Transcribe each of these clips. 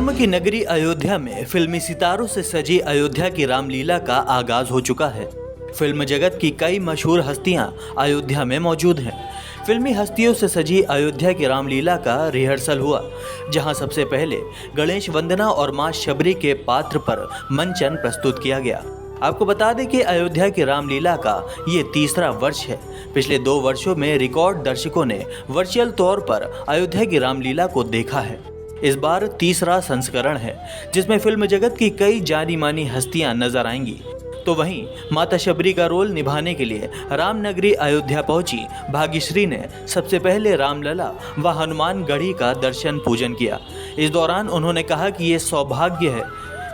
धर्म की नगरी अयोध्या में फिल्मी सितारों से सजी अयोध्या की रामलीला का आगाज हो चुका है। फिल्म जगत की कई मशहूर हस्तियां अयोध्या में मौजूद हैं। फिल्मी हस्तियों से सजी अयोध्या की रामलीला का रिहर्सल हुआ, जहां सबसे पहले गणेश वंदना और मां शबरी के पात्र पर मंचन प्रस्तुत किया गया। आपको बता दें कि अयोध्या की रामलीला का ये तीसरा वर्ष है। पिछले 2 वर्षों में रिकॉर्ड दर्शकों ने वर्चुअल तौर पर अयोध्या की रामलीला को देखा है। इस बार तीसरा संस्करण है, जिसमें फिल्म जगत की कई जानी मानी हस्तियां नजर आएंगी। तो वहीं माता शबरी का रोल निभाने के लिए रामनगरी अयोध्या पहुंची भाग्यश्री ने सबसे पहले रामलला व हनुमान गढ़ी का दर्शन पूजन किया। इस दौरान उन्होंने कहा कि ये सौभाग्य है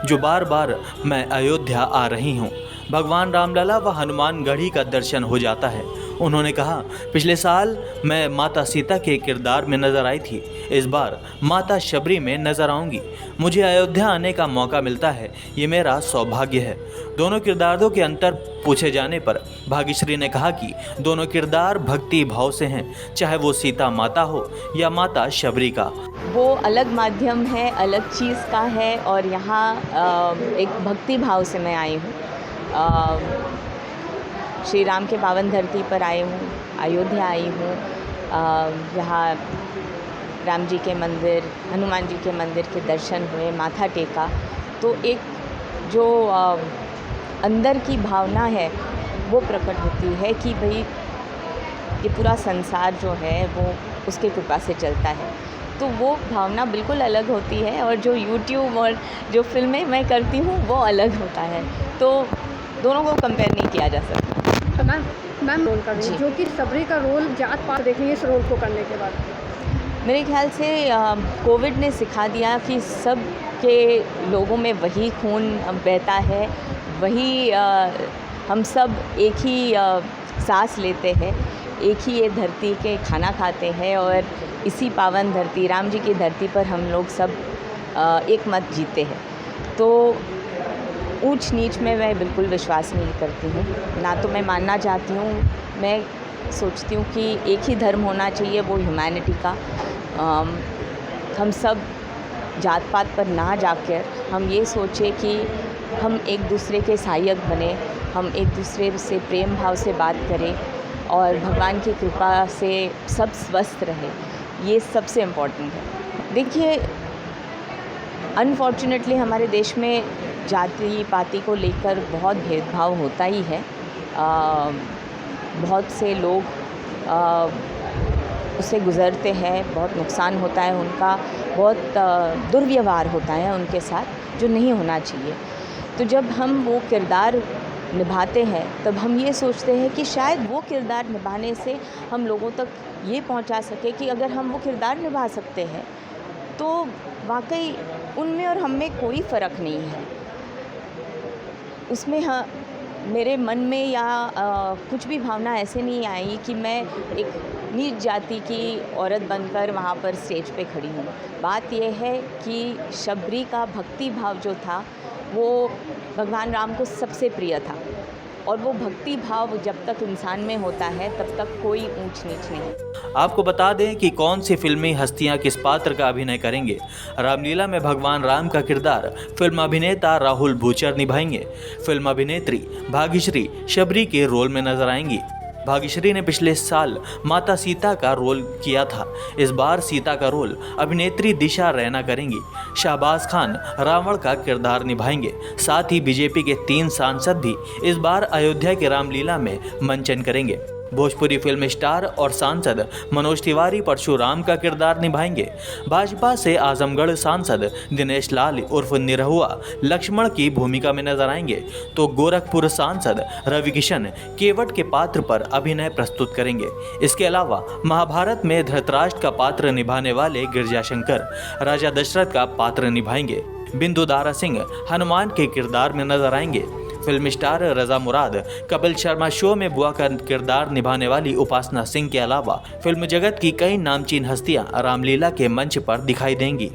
जो बार बार मैं अयोध्या आ रही हूँ। भगवान रामलला व हनुमान गढ़ी का दर्शन हो जाता है। उन्होंने कहा, पिछले साल मैं माता सीता के किरदार में नजर आई थी, इस बार माता शबरी में नजर आऊंगी। मुझे अयोध्या आने का मौका मिलता है, ये मेरा सौभाग्य है। दोनों किरदारों के अंतर पूछे जाने पर भाग्यश्री ने कहा कि दोनों किरदार भक्ति भाव से हैं, चाहे वो सीता माता हो या माता शबरी का। वो अलग माध्यम है, अलग चीज़ का है और यहाँ एक भक्ति भाव से मैं आई हूँ। श्री राम के पावन धरती पर आई हूँ, अयोध्या आई हूँ। यहाँ राम जी के मंदिर, हनुमान जी के मंदिर के दर्शन हुए, माथा टेका। तो एक जो अंदर की भावना है वो प्रकट होती है कि भाई ये पूरा संसार जो है वो उसके कृपा से चलता है। तो वो भावना बिल्कुल अलग होती है और जो यूट्यूब और जो फिल्में मैं करती हूँ वो अलग होता है। तो दोनों को कंपेयर नहीं किया जा सकता। मैम रोल कर रही है, जो कि शबरी का रोल जात पात देखेंगे इस रोल को करने के बाद। मेरे ख्याल से कोविड ने सिखा दिया कि सब के लोगों में वही खून बहता है, वही हम सब एक ही सांस लेते हैं, एक ही ये धरती के खाना खाते हैं और इसी पावन धरती राम जी की धरती पर हम लोग सब एक मत जीते हैं। तो ऊंच नीच में मैं बिल्कुल विश्वास नहीं करती हूँ, ना तो मैं मानना चाहती हूँ। मैं सोचती हूँ कि एक ही धर्म होना चाहिए, वो ह्यूमैनिटी का। हम सब जात पात पर ना जाकर हम ये सोचें कि हम एक दूसरे के सहायक बने, हम एक दूसरे से प्रेम भाव से बात करें और भगवान की कृपा से सब स्वस्थ रहे। ये सबसे इम्पोर्टेंट है। देखिए, अनफॉर्चुनेटली हमारे देश में जाति पाति को लेकर बहुत भेदभाव होता ही है। बहुत से लोग उससे गुज़रते हैं, बहुत नुकसान होता है उनका, बहुत दुर्व्यवहार होता है उनके साथ, जो नहीं होना चाहिए। तो जब हम वो किरदार निभाते हैं तब हम ये सोचते हैं कि शायद वो किरदार निभाने से हम लोगों तक ये पहुंचा सके कि अगर हम वो किरदार निभा सकते हैं तो वाकई उनमें और हम में कोई फ़र्क नहीं है। उसमें हाँ, मेरे मन में या कुछ भी भावना ऐसे नहीं आई कि मैं एक नीच जाति की औरत बनकर वहाँ पर स्टेज पे खड़ी हूँ। बात यह है कि शबरी का भक्ति भाव जो था वो भगवान राम को सबसे प्रिय था और वो भक्ति भाव जब तक इंसान में होता है तब तक कोई ऊंच नीच नहीं। आपको बता दें कि कौन सी फिल्मी हस्तियां किस पात्र का अभिनय करेंगे। रामलीला में भगवान राम का किरदार फिल्म अभिनेता राहुल भूचर निभाएंगे। फिल्म अभिनेत्री भाग्यश्री शबरी के रोल में नजर आएंगी। भाग्यश्री ने पिछले साल माता सीता का रोल किया था। इस बार सीता का रोल अभिनेत्री दिशा रैना करेंगी। शाहबाज खान रावण का किरदार निभाएंगे। साथ ही बीजेपी के 3 सांसद भी इस बार अयोध्या के रामलीला में मंचन करेंगे। भोजपुरी फिल्म स्टार और सांसद मनोज तिवारी परशुराम का किरदार निभाएंगे। भाजपा से आजमगढ़ सांसद दिनेश लाल उर्फ निरहुआ लक्ष्मण की भूमिका में नजर आएंगे, तो गोरखपुर सांसद रवि किशन केवट के पात्र पर अभिनय प्रस्तुत करेंगे। इसके अलावा महाभारत में धृतराष्ट्र का पात्र निभाने वाले गिरजाशंकर राजा दशरथ का पात्र निभाएंगे। बिंदु दारा सिंह हनुमान के किरदार में नजर आएंगे। फिल्म स्टार रजा मुराद कपिल शर्मा शो में बुआ का किरदार निभाने वाली उपासना सिंह के अलावा फिल्म जगत की कई नामचीन हस्तियां रामलीला के मंच पर दिखाई देंगी।